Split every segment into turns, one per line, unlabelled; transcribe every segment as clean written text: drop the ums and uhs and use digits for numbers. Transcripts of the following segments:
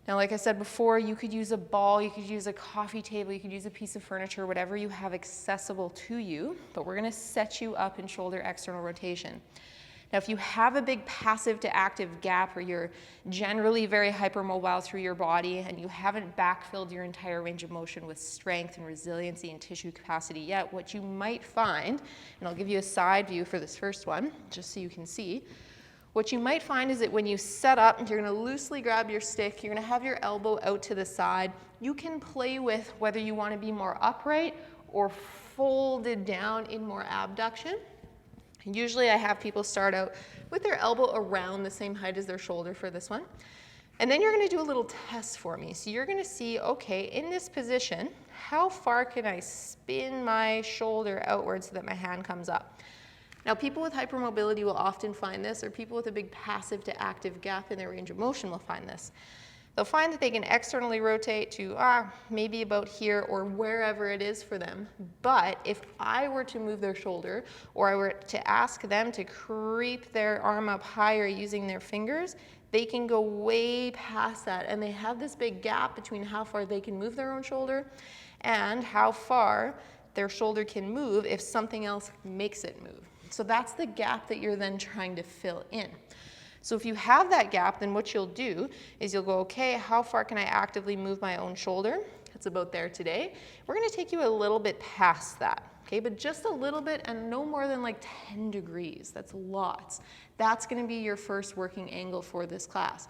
Now, like I said before, you could use a ball, you could use a coffee table, you could use a piece of furniture, whatever you have accessible to you, but we're gonna set you up in shoulder external rotation. Now, if you have a big passive to active gap, or you're generally very hypermobile through your body and you haven't backfilled your entire range of motion with strength and resiliency and tissue capacity yet, what you might find, and I'll give you a side view for this first one, just so you can see, what you might find is that when you set up, you're going to loosely grab your stick, you're going to have your elbow out to the side. You can play with whether you want to be more upright or folded down in more abduction. Usually I have people start out with their elbow around the same height as their shoulder for this one. And then you're going to do a little test for me. So you're going to see, okay, in this position, how far can I spin my shoulder outwards so that my hand comes up? Now, people with hypermobility will often find this, or people with a big passive to active gap in their range of motion will find this. They'll find that they can externally rotate to maybe about here or wherever it is for them. But if I were to move their shoulder, or I were to ask them to creep their arm up higher using their fingers, they can go way past that. And they have this big gap between how far they can move their own shoulder and how far their shoulder can move if something else makes it move. So that's the gap that you're then trying to fill in. So if you have that gap, then what you'll do is you'll go, okay, how far can I actively move my own shoulder? It's about there today. We're going to take you a little bit past that, okay, but just a little bit, and no more than like 10 degrees. That's lots. That's going to be your first working angle for this class.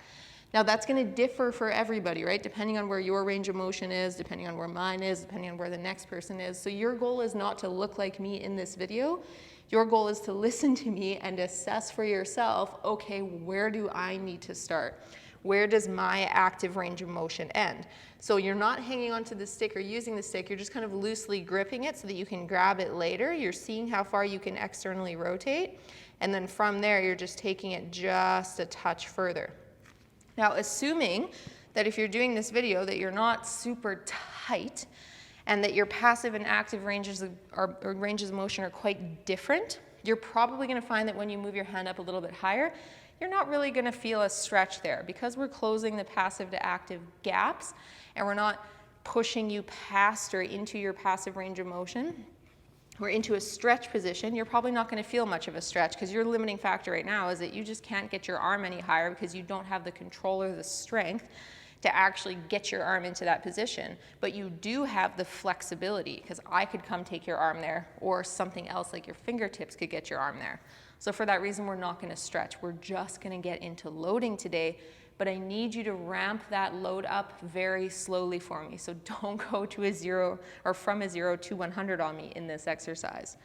Now, that's going to differ for everybody, right? Depending on where your range of motion is, depending on where mine is, depending on where the next person is. So your goal is not to look like me in this video. Your goal is to listen to me and assess for yourself, okay, where do I need to start? Where does my active range of motion end? So you're not hanging onto the stick or using the stick, you're just kind of loosely gripping it so that you can grab it later. You're seeing how far you can externally rotate, and then from there, you're just taking it just a touch further. Now, assuming that if you're doing this video that you're not super tight, and that your passive and active ranges of motion are quite different, you're probably going to find that when you move your hand up a little bit higher, you're not really going to feel a stretch there. Because we're closing the passive to active gaps, and we're not pushing you past or into your passive range of motion, or into a stretch position, you're probably not going to feel much of a stretch, because your limiting factor right now is that you just can't get your arm any higher because you don't have the control or the strength to actually get your arm into that position. But you do have the flexibility, because I could come take your arm there, or something else like your fingertips could get your arm there. So for that reason, we're not going to stretch. We're just going to get into loading today, but I need you to ramp that load up very slowly for me. So don't go to a 0 or from a 0 to 100 on me in this exercise.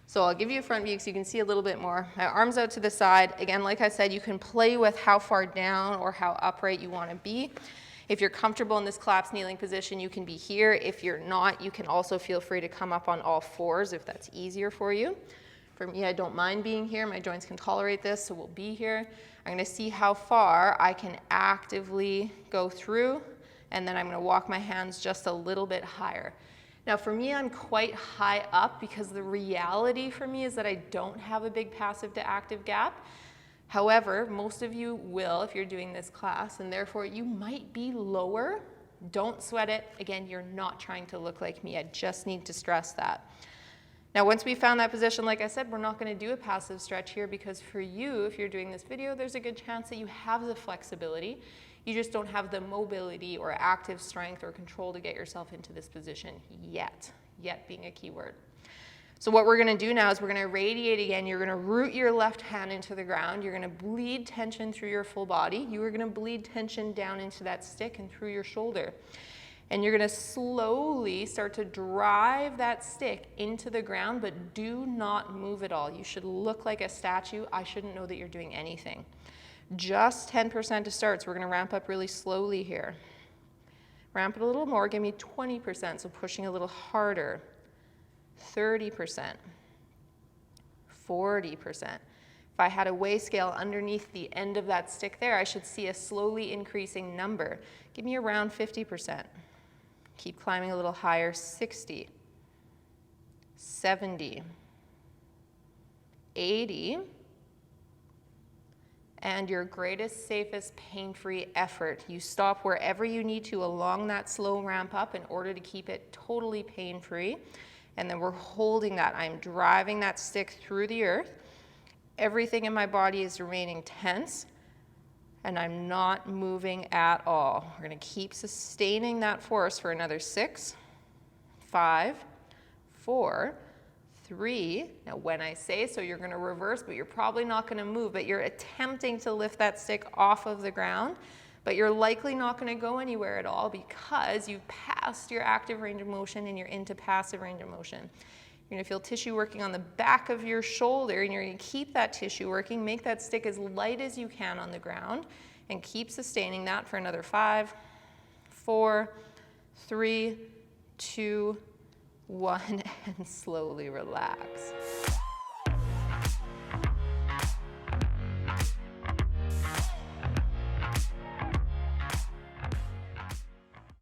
So I'll give you a front view so you can see a little bit more. My arms out to the side. Again, like I said, you can play with how far down or how upright you want to be. If you're comfortable in this collapsed kneeling position, you can be here. If you're not, you can also feel free to come up on all fours if that's easier for you. For me, I don't mind being here. My joints can tolerate this, so we'll be here. I'm going to see how far I can actively go through, and then I'm going to walk my hands just a little bit higher. Now, for me, I'm quite high up because the reality for me is that I don't have a big passive to active gap. However, most of you will if you're doing this class, and therefore you might be lower. Don't sweat it. Again, you're not trying to look like me. I just need to stress that. Now, once we found that position, like I said, we're not going to do a passive stretch here, because for you, if you're doing this video, there's a good chance that you have the flexibility. You just don't have the mobility or active strength or control to get yourself into this position yet. Yet being a key word. So what we're going to do now is we're going to radiate again. You're going to root your left hand into the ground. You're going to bleed tension through your full body. You are going to bleed tension down into that stick and through your shoulder. And you're going to slowly start to drive that stick into the ground, but do not move at all. You should look like a statue. I shouldn't know that you're doing anything. Just 10% to start, so we're going to ramp up really slowly here. Ramp it a little more, give me 20%, so pushing a little harder. 30%, 40%. If I had a weigh scale underneath the end of that stick there, I should see a slowly increasing number. Give me around 50%. Keep climbing a little higher, 60, 70, 80, and your greatest, safest, pain-free effort. You stop wherever you need to along that slow ramp up in order to keep it totally pain-free. And then we're holding that. I'm driving that stick through the earth. Everything in my body is remaining tense, and I'm not moving at all. We're gonna keep sustaining that force for another 6, 5, 4, 3. Now when I say so, you're gonna reverse, but you're probably not gonna move, but you're attempting to lift that stick off of the ground, but you're likely not gonna go anywhere at all because you've passed your active range of motion and you're into passive range of motion. You're gonna feel tissue working on the back of your shoulder, and you're gonna keep that tissue working, make that stick as light as you can on the ground, and keep sustaining that for another 5, 4, 3, 2, 1, and slowly relax.